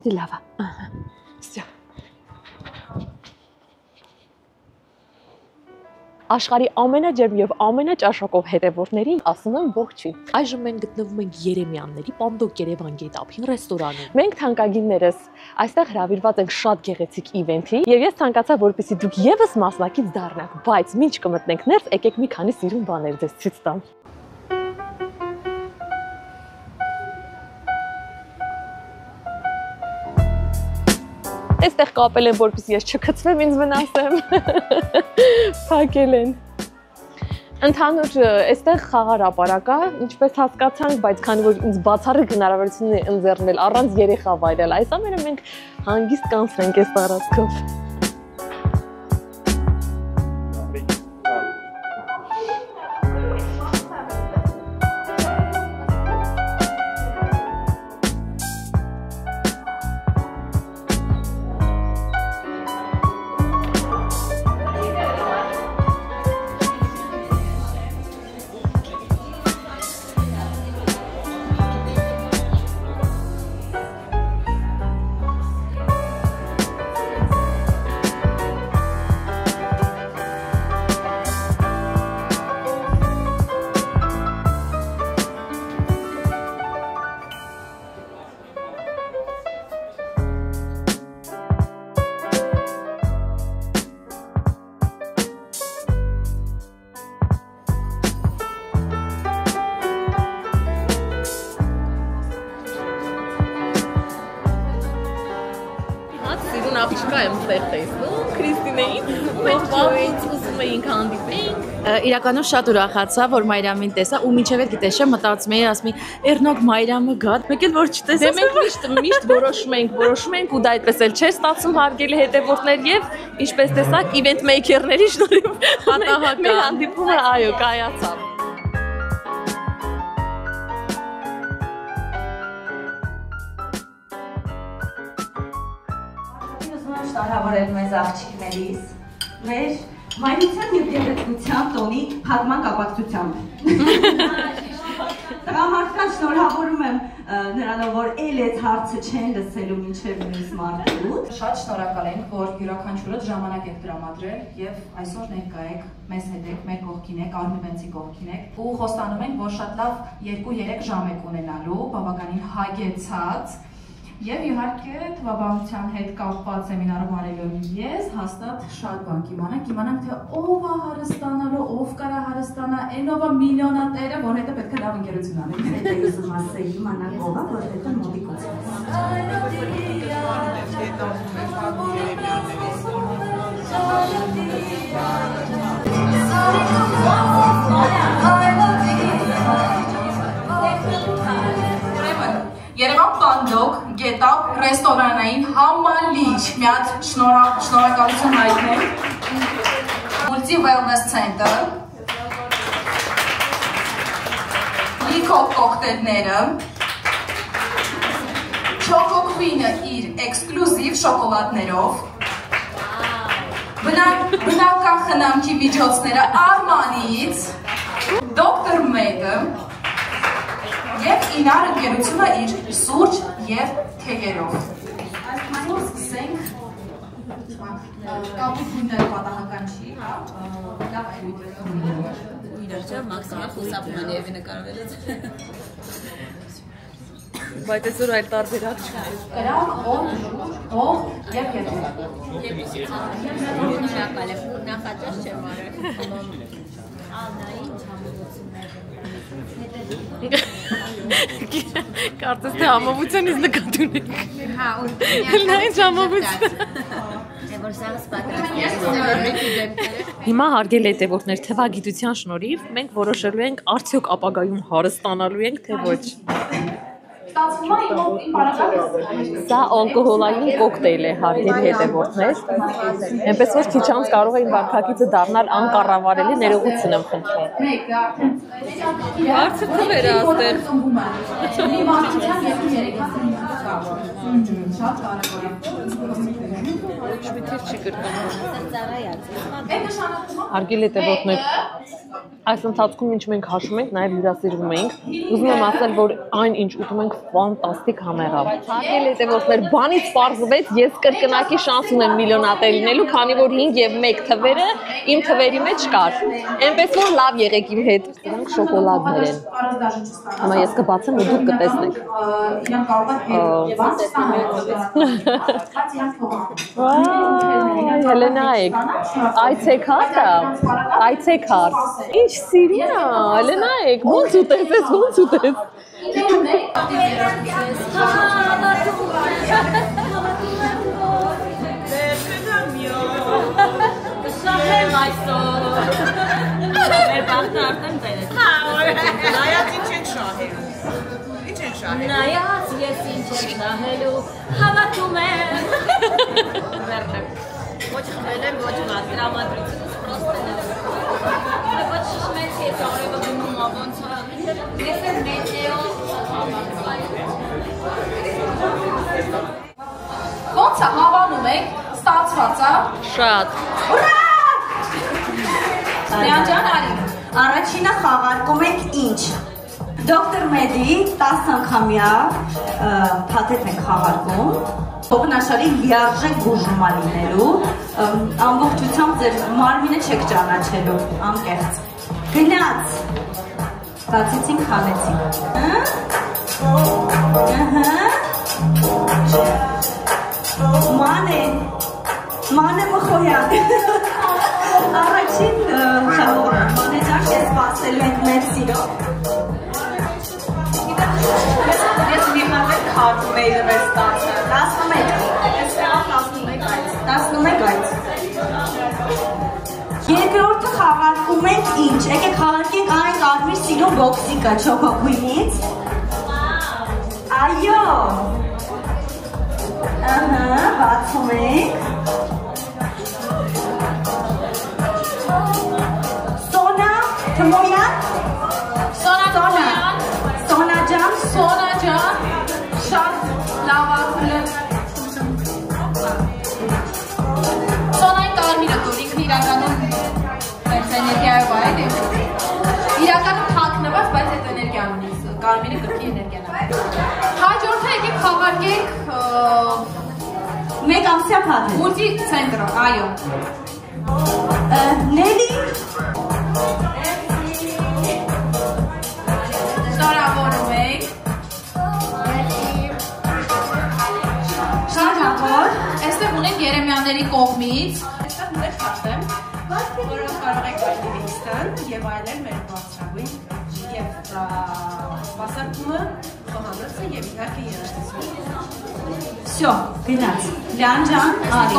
Դի լավ է։ Ահա։ Всё։ Աշխարհի ամենաջերմ եւ ամենաճաշակով հետևորդներին ասում եմ ողջույն։ Այժմ մենք գտնվում ենք Երեմյանների Պանդոկ Երևան գետափին ռեստորանում։ Մենք թանկագիններս այստեղ հրավիրված ենք շատ գեղեցիկ իվենթի եւ ես ցանկացա, որպեսզի դուք եւս մասնակից դառնաք, բայց ինչ կմտնենք ներս, եկեք մի քանի սիրուն բաներ ձեզ ցույց տամ։ Այստեղ կապել են, որպեսզի ես չքցվեմ, ինձ վնասեմ։ Փակել են։ Ընդհանուր այստեղ խաղար ապարակ է, ինչպես հասկացանք, բայց քանի որ ինձ բացառիկ հնարավորություն է ընձեռնել առանց երեխա վայրել, այս ամենը մենք հանգիստ կանցնենք այս տարածքով։ Աղջիկա եմ ստեղ տեսնում, Քրիստինեին, մենք վաղուց ուզում էինք հանդիպենք։ Իրականում շատ ուրախացա, որ Մայրամին տեսա ու մինչև այդ գիտես չէ, մտածում էի, ասում էի, «Էրնոք Մայրամը գա», մեկ էլ որ չտեսա։ Դե մենք միշտ որոշում ենք ու դա այդպես էլ չէր ստացվում հարգելի հետևորդներ եւ ինչպես տեսաք, իվենթ մեյքերների շնորհիվ պատահական մեր հանդիպումը այո կայացավ։ Շնորհավորել մեզ աղջիկներից, մեր մայրության և գեղեցկության տոնի փակման կապակցությամբ։ Տղամարդկանց շնորհավորում եմ նրանով, որ էլ այդ հարցը չեն լսելու մինչև մյուս մարտուց։ Շատ շնորհակալ ենք, որ յուրաքանչյուրը ժամանակ եք տրամադրել եւ այսօր ներկա եք, մեզ հետ եք, մեր կողքին եք, Արմիվենցի կողքին եք ու խոստանում ենք, որ շատ լավ 2-3 ժամ եք ունենալու, բավականին հագեցած Եվ իհարկե թվաբանության հետ կապված սեմինարում արելով ես հաստատ շատ բան կիմանանք, թե ով է հարստանալու, ով կարա հարստանա, այնով է միլիոնատերը, որ հետը պետք է լավ ընկերություն անենք։ Հետ է ուզում ասել, իմանանք ով է, որ հետը Երևան Պանդոկ գետափ ռեստորանային համալիչ մի հատ շնորհակալություն հայտնեմ Multi Wellness Center Լիքով կոկտեյլները Choco Queen-ը իր էքսկլյուզիվ շոկոլադներով բնական խնամքի միջոցները Armani-ից Dr. Meg-ը Եվ ինար ընկերությունը իր սուրճ և թեյերով։ Այսօր սկսենք կապուտ գույները պատահական չի, լավ այլույթ իրար չէ, մաքսիմալ խուսապում են եվի նկարվելից։ Բայց այսօր այլ տարբերակ չկա։ Կրակ, ող և կետում։ Շակալ է, նախաճաշ չեմ արել։ Ալնային Կարծես թե համովությունից նկատ ունենք։ Հա, Լայն համովություն։ Հիմա հարգելի հետևորդներ, թվագիտության շնորհիվ մենք որոշելու ենք արդյոք ապագայում հարստանալու ենք, թե ոչ։ Սա ալկոհոլային կոկտեյլ է, հարգելի հետևորդներ։ Այնպես որ քիչ անց կարող է իմ վարքագիծը դառնալ անկառավարելի, ներողություն եմ խնդրում։ Հարցը թվեր է աստեղ։ Շատ կարևոր է։ Հարգելի տևողներ, այս ընթացքում ինչ մենք հաշվում ենք, նաև հյուրասիրվում ենք։ Ուզում եմ ասել, որ այն ինչ ուտում ենք ֆանտաստիկ համեղավ։ Հարգելի տևողներ, բանից պարզվեց, ես կրկնակի շանս ունեմ միլիոնատեր լինելու, քանի որ 5 եւ 1 թվերը իմ թվերի մեջ կար։ Այնպես որ լավ եղեք իմ հետ։ Դրանք շոկոլադներ են։ Հիմա ես կբացեմ ու դուք կտեսնեք։ Իրանք կարող են բաց Հելենայեք, այցեքարտ, ինչ սիրուն է, Հելենայեք, ոնց ուտես ես, ոնց ուտես։ Շահեմ այսօր։ Մեր բախտը արդեն տեր է։ Նայած ինչ ենք շահել։ Ինչ ենք շահել։ Նայած ես ինչ եմ շահելու, հավատում եմ։ Ոչ խմել եմ, ոչ մատ, տրամադրությունս պրոստ է։ Ոչ շշմեց ես օրևը գնում ոնց է։ Ես եմ մեթեո։ Ոնց է հավանում եք, ստացված է։ Շատ։ Լեանջան արի։ Առաջինը խաղարկում ենք ինչ։ Դոկտոր Մեդի 10 անգամյա փաթեթ ենք խաղարկում։ Ողնաշարի լիարժեք բուժումա լինելու, ամբողջությամբ ձեր մարմինը չեք ճանաչելու, անկեղծ։ Գնաց։ Ստացեցինք, խանեցինք։ Մանե Մխոյան։ Առաջին խաղողը, մանեջար ես սպասելու ենք մեր սիրո։ Ես մի հատեք խաղում էի դվեր ստացը։ 11։ Ես ստեղ 11 այց։ Երկրորդը խաղարկում ենք ինչ։ Եկեք խաղարկենք այն կարմիր սիրո բոքսիկը չոկոկույնից։ Այո։ Բացում ենք։ Սոնա Թմոյան։ Սոնա ջան, շատ լավ ակուլը։ Սոնային կարմիրը դուր, ինքն իրականում այս էներգիայով է, էլի։ Իրականում թաքնված, բայց այդ էներգիան ունի, կարմիրը գրքի էներգիան է։ Հաջորդը եկեք խաղարկենք Մեկ ամսյա փաթեթ։ մուլտի ցենտրը, այո։ Նելի։ Շնորհավորում ենք։ Շնորհավոր։ Այստեղ ունենք Երեմյանների կողմից։ Այստեղ ունենք քաշտեմ, որոնք կարող եք վայրենիստան եւ այլն մեր բարձրագույն եւ սպասարկումը, խոհանոցը եւ իհարկե երաժշտությունը։ Всё, գնաց։ Լեանջան, արի։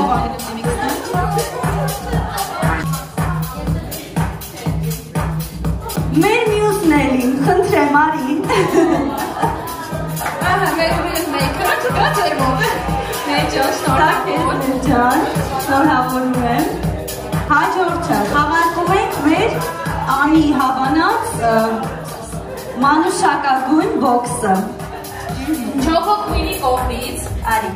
Մեր մյուսներին, խնդրեմ, արի։ Ահա, մեր մեյքերը չկա ձերմով։ Շնորհավորում եմ։ Հաջորդը խաղարկում ենք մեր Անի հավանած մանուշակագույն բոքսը։ Չոկոկույնի կողմից Արի։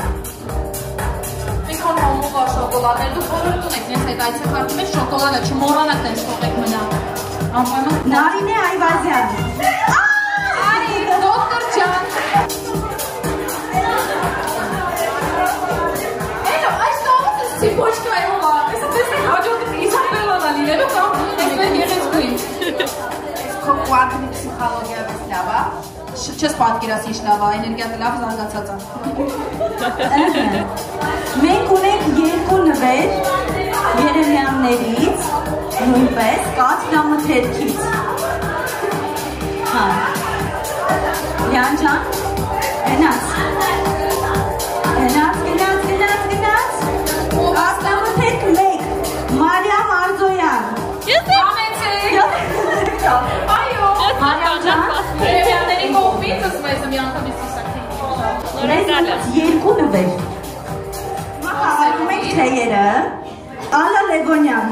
մենք հոմով շոկոլադներ դուք բոլորը ունեք նենց այդ այցեքարտում է շոկոլադը չմոռանաք տենց թողեք մնա անպայման Նարինե Այվազյան։ Արի դոկտոր ջան Էլո այս տաղը սիպոչկայով է այսա տեսեք հաջորդը իսապելան է լինելու կամ տեսնեք եղեցկույն քո կուանտի պսիխոլոգիա վես լավ է չես պատկերացի ինչ լավ է էներգիան լավ զարգացած է Մենք ունենք երկու նվեր Երեմյաններից, նույնպես կաթնամթերքից։ Հա։ Լեանջան, գնաց։ Կաթնամթերք 1, Մարիամ Արզոյան։ Այո, Մարիամ ջան, Երեմյանների կողմից ասում ես մի անգամից իսակի։ մեզ երկու նվեր։ Խաղարկում ենք թեյերը, Ալա Լևոնյան։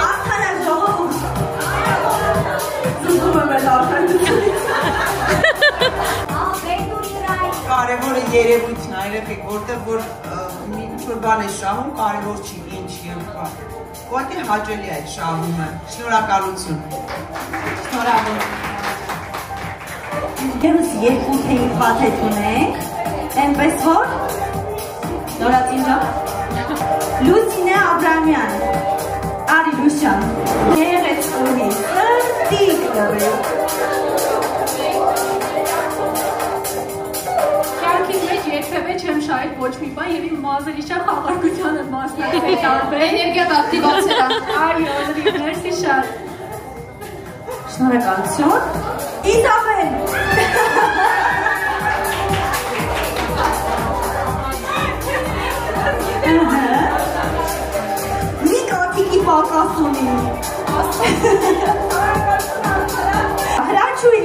Ախանա ժողով։ Զուգում եմ էլ արդեն։ նոր երևույթն է, երեխեք, որտեղ որ ինչ-որ բան է շահում, կարևոր չի, ինչ եւ բան։ Ուղղակի հաճելի է այդ շահումը։ Շնորհակալություն։ Շնորհակալություն։ Եվս երկու թեյ փաթեթ ունենք, այնպես որ նորածինջա Լուսինե Աբրամյան, Արի Լուսյան, Գեղեցկունի, Սրտիկ լվի։ Կյանքիս մեջ երբևէ չեմ շահել ոչ մի բան եւ իմ մազերի շատ խաղարկությանը մասնակցել տարբեր էներգիա ակտիվացիա։ Այո, մերսի շատ։ Շնորհակալություն։ Իսաբել։ Մի կաթիկի պակաս ունի։ Հրաչուի։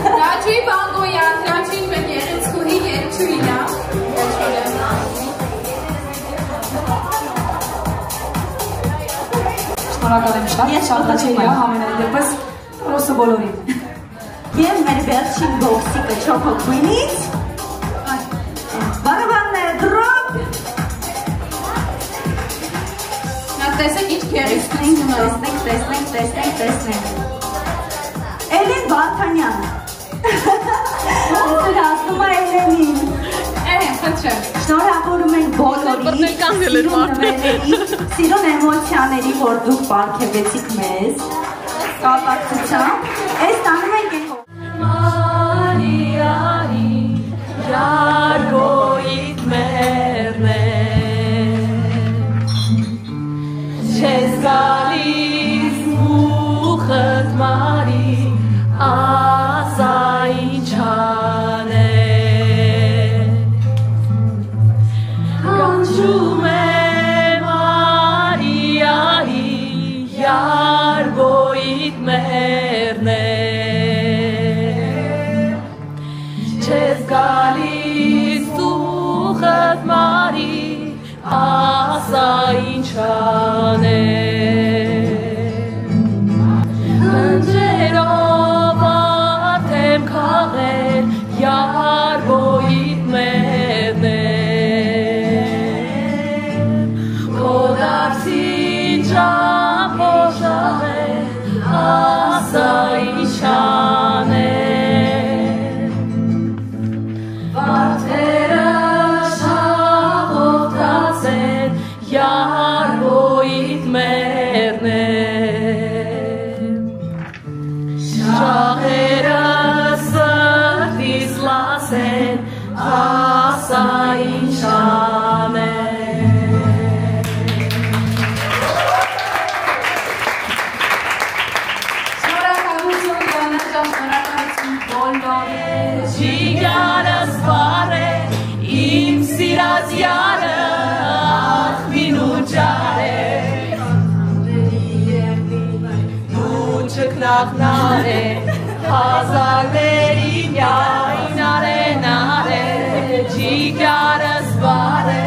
Հրաչուի Բանգոյան, հրաչուին մեր Գեղեցկունի երգչուհին է։ Շնորհակալ եմ շատ, շատ հաճելի է համենայն դեպս ռոսը բոլորին։ Եվ մեր վերջին բոքսիկը Choco Queen-ից։ Բարաբաններ, դրոպ։ Նա տեսեք ինչ գեղեցկություն ունի։ Տեսնենք։ Էլեն Վարդանյան։ Ոնց ասում է Էլենին։ Խնդրեմ։ Շնորհավորում ենք բոլորին, սիրուն էմոցիաների, որ դուք պարգևեցիք մեզ, կապակցությամբ, այս տանում ենք ենք Մարիայի յարգոյիտ մերն է Չես գալիս մուխըտ մարի ասա ինչան է Կանչում է Մարիայի յարգոյիտ մերն է Չես գալիս ուխըտ մարի ասա ինչան է Ընջերով ատեմ քաղել յարգոյիտ մերն է Կոդարսին ճապոշավ է ասա ինչան է Վարդերը շաղովտած են յարգոյիտ մերն է Շաղերը սրտիս լասեն ասա ինչան է Շնորհակալություն Յանա ջան, շնորհակալություն բոլորին։ Ջիգարս բարե, իմ սիրած յարը, աղբին ու ջարե Դու չկնաղնար է, հազարների միայն արենար է Ջիգարս բարե,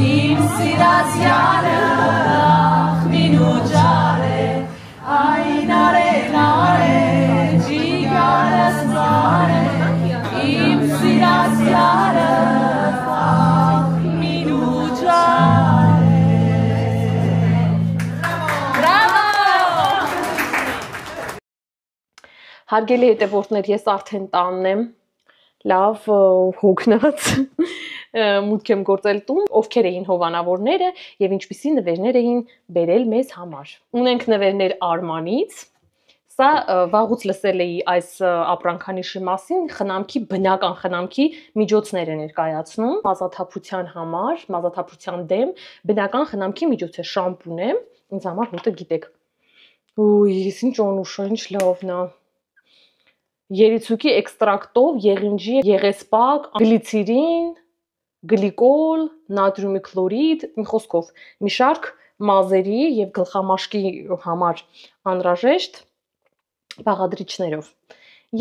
իմ սիրած յարը, աղբին ու ջարե Այն արենար է, ջիգարս բարե Իմ սիրած յարը աղբին ու ջարե Բրավո! Հարգելի հետևորդներ, ես արդեն տանն եմ, լավ հոգնած, մուտք եմ գործել տուն, ովքեր էին հովանավորները եւ ինչպիսի նվերներ էին բերել մեզ համար։ Ունենք նվերներ Արմանից, սա վաղուց լսել էի այս ապրանքանիշի մասին, խնամքի, բնական խնամքի միջոցներ է ներկայացնում, մազաթափության համար, մազաթափության դեմ, բնական խնամքի միջոց է, շամպուն է, ինձ համար հոտը գիտեք։ Ույ, ինչ օնուշ է, ինչ լավն է։ Երիցուկի էքստրակտով, եղինջի, եղեսպակ, գլիցերին, գլիկոլ, նատրիումի քլորիդ, մի խոսքով, մի շարք մազերի եւ գլխամաշկի համար անհրաժեշտ բաղադրիչներով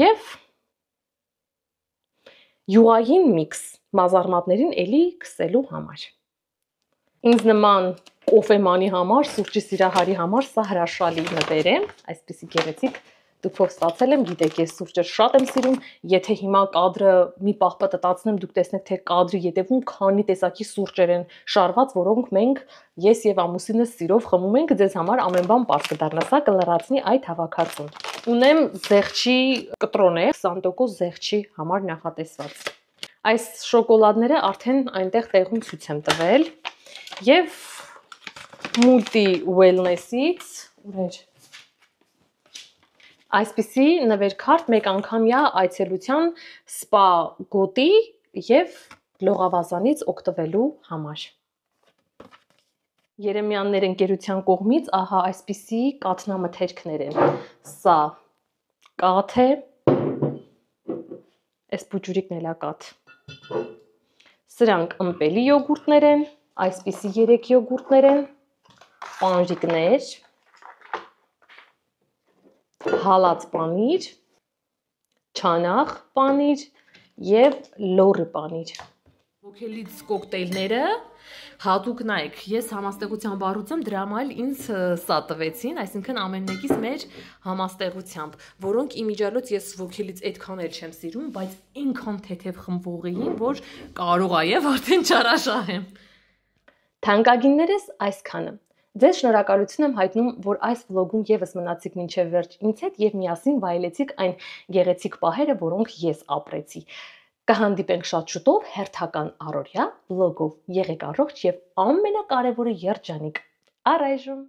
եւ յուղային միքս մազարմատներին էլի քսելու համար։ Ինձ նման կոֆեմանի համար, սուրճի սիրահարի համար սա հրաշալի նվեր է, այսպիսի գեղեցիկ Դուք ով ստացել եմ, գիտեք, ես սուրճը շատ եմ սիրում, եթե հիմա կադրը մի պահ պատտացնեմ, դուք տեսնեք, թե կադրի ետևում քանի տեսակի սուրճեր են շարված, որոնք մենք ես եւ ամուսինս սիրով խմում ենք, ձեզ համար ամեն բան պարզ կդառնա, սա կլրացնի այդ հավաքածուն։ Ունեմ զեղչի կտրոն է, 20% զեղչի համար նախատեսված։ Այս շոկոլադները արդեն այնտեղ տեղում ցույց եմ տվել եւ Multi Wellness-ից ուր այսպիսի նվերքարտ մեկ անգամյա այցելության սպա գոտի եւ լողավազանից օգտվելու համար։ Երեմյաններ ընկերության կողմից ահա այսպիսի կաթնամթերքներ են։ Սա կաթ է, այս բուջուրիկն էլա կաթ։ Սրանք ըմպելի յոգուրտներ են, այսպիսի 3 յոգուրտներ են, պանրիկներ, հալած պանիր, չանախ պանիր եւ լորի պանիր։ Ոգելից կոկտեյլները հատուկ նայեք, ես համաստեղությամբ առուցեմ, դրա համար ինձ սա տվեցին, այսինքն ամեն մեկից մեր համաստեղությամբ, որոնք իմիջիալոց ես ոգելից այդքան էլ չեմ սիրում, բայց այնքան թեթև խմվող էին, որ կարող ա եւ արդեն չարաշահեմ։ Թանկագիններս այսքանը։ Ձեզ շնորհակալություն եմ հայտնում, որ այս վլոգում եւս մնացիք մինչեւ վերջ ինձ հետ եւ միասին վայելեցիք այն գեղեցիկ պահերը, որոնք ես ապրեցի։ Կհանդիպենք շատ շուտով հերթական առօրյա վլոգով։ Եղեք առողջ եւ ամենակարևորը երջանիկ։ Առայժմ